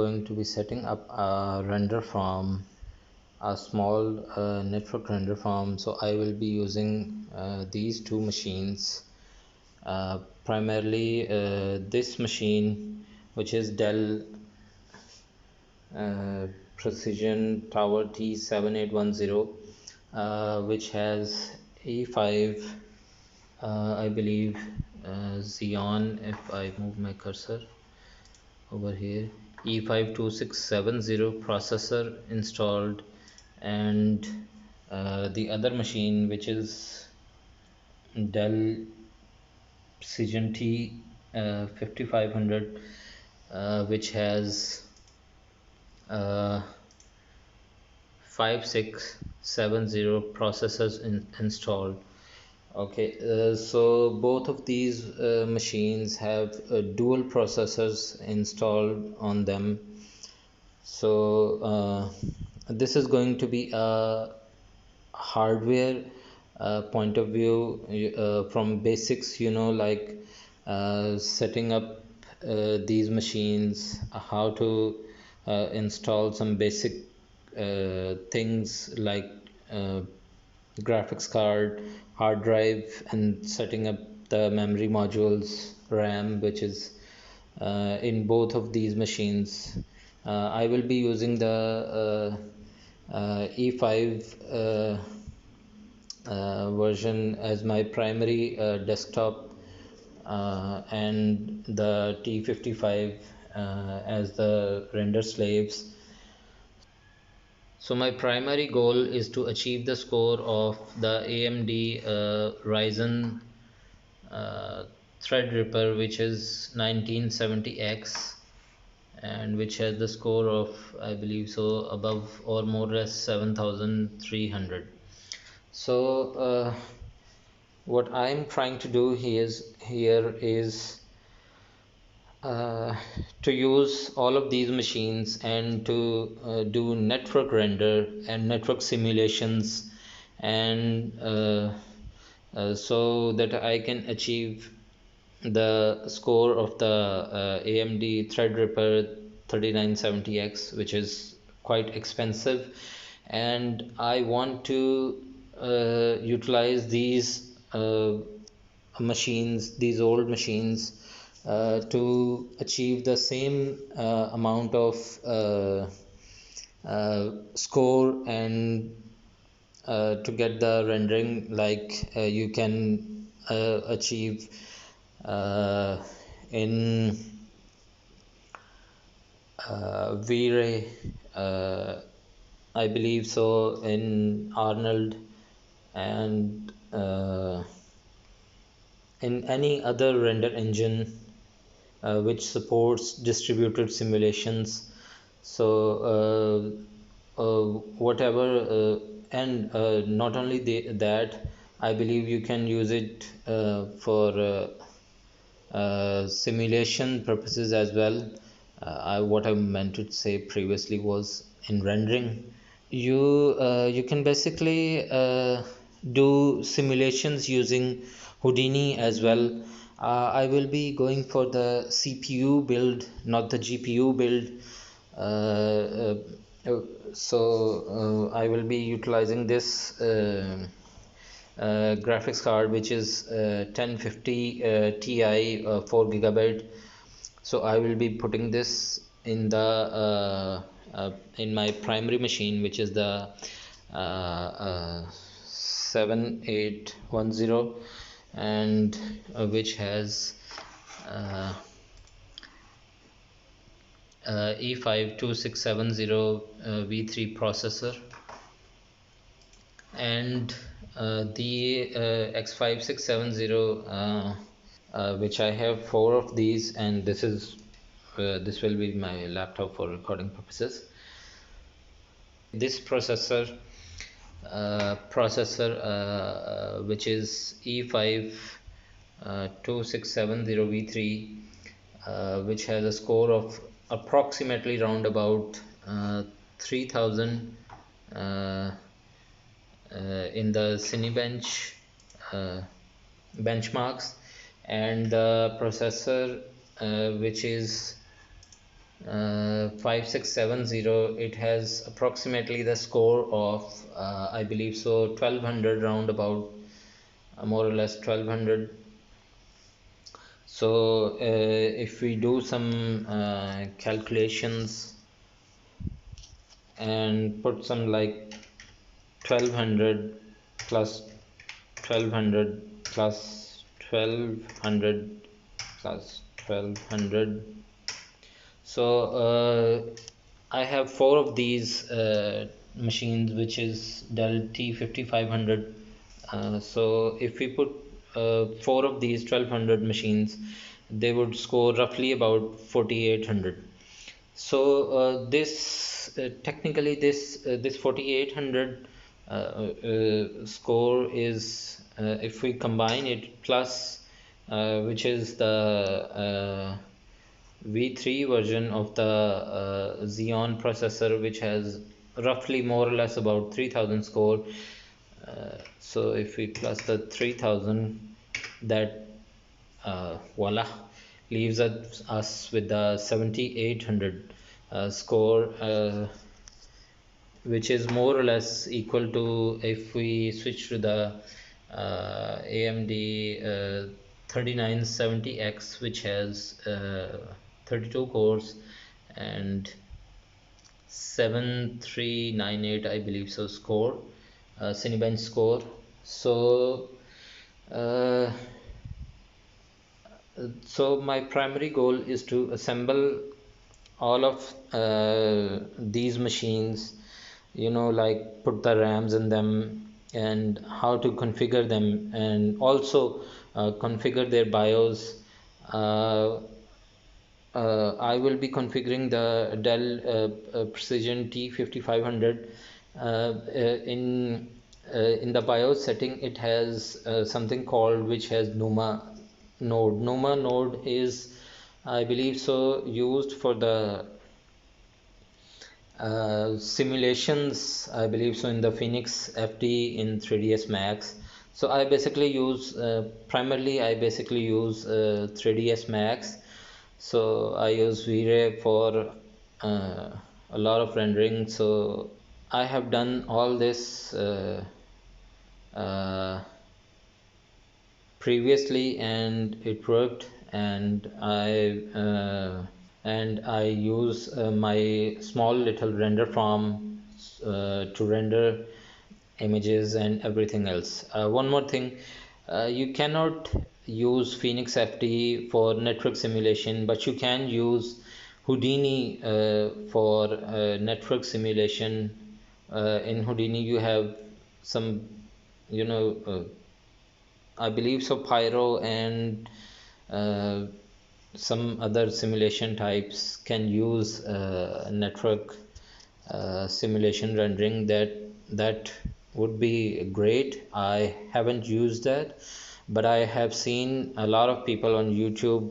Going to be setting up a render farm, a small network render farm. So I will be using these two machines, primarily this machine, which is Dell Precision Tower T7810, which has E5, I believe, Xeon. If I move my cursor over here, E52670 processor installed, and the other machine, which is Dell Precision T 5500, which has 5670 processors installed. Okay, so both of these machines have dual processors installed on them. So this is going to be a hardware point of view, from basics, like setting up these machines, how to install some basic things like graphics card, hard drive, and setting up the memory modules, RAM, which is in both of these machines. I will be using the E5 version as my primary desktop, and the T55 as the render slaves. So my primary goal is to achieve the score of the AMD Ryzen Threadripper, which is 1970X, and which has the score of, I believe so, above or more or less 7300. So what I'm trying to do here is to use all of these machines and to do network render and network simulations, and so that I can achieve the score of the AMD Threadripper 3970X, which is quite expensive, and I want to utilize these these old machines, to achieve the same amount of score, and to get the rendering like you can achieve in V-Ray, I believe so, in Arnold, and in any other render engine which supports distributed simulations. So whatever, and not only that, I believe you can use it for simulation purposes as well. What I meant to say previously was in rendering. You can basically do simulations using Houdini as well. I will be going for the CPU build, not the GPU build. Uh, so I will be utilizing this graphics card, which is 1050 Ti 4 gigabyte. So I will be putting this in my primary machine, which is the 7810, and which has E52670 V3 processor, and the X5670, which I have 4 of these, and this will be my laptop for recording purposes. This processor which is E52670 V3, which has a score of approximately round about 3000 in the Cinebench benchmarks, and the processor which is 5670. It has approximately the score of I believe so 1200 roundabout, more or less 1200. So if we do some calculations and put some like 1200 plus 1200 plus 1200 plus 1200. So I have four of these machines, which is Dell T5500. So if we put four of these 1200 machines, they would score roughly about 4800. So technically this 4800 score is, if we combine it plus which is the V3 version of the Xeon processor, which has roughly more or less about 3000 score. So if we plus the 3000, that voila, leaves us with the 7800 score, which is more or less equal to, if we switch to the AMD 3970X, which has 32 cores and 7398 I believe so score, Cinebench score. So uh, so my primary goal is to assemble all of these machines, like put the RAMs in them and how to configure them, and also configure their BIOS. uh, I will be configuring the Dell Precision T5500. In the BIOS setting, it has something called, which has NUMA node. NUMA node is, I believe so, used for the simulations, I believe so, in the Phoenix FD in 3ds Max. So I basically use primarily I basically use 3ds Max. So I use V-Ray for a lot of rendering. So I have done all this uh, previously, and it worked, and I use my small little render farm to render images and everything else. One more thing, you cannot use Phoenix FD for network simulation, but you can use Houdini for network simulation. In Houdini, you have some, you know, I believe so, Pyro and uh, some other simulation types can use network simulation rendering. That would be great. I haven't used that, but I have seen a lot of people on YouTube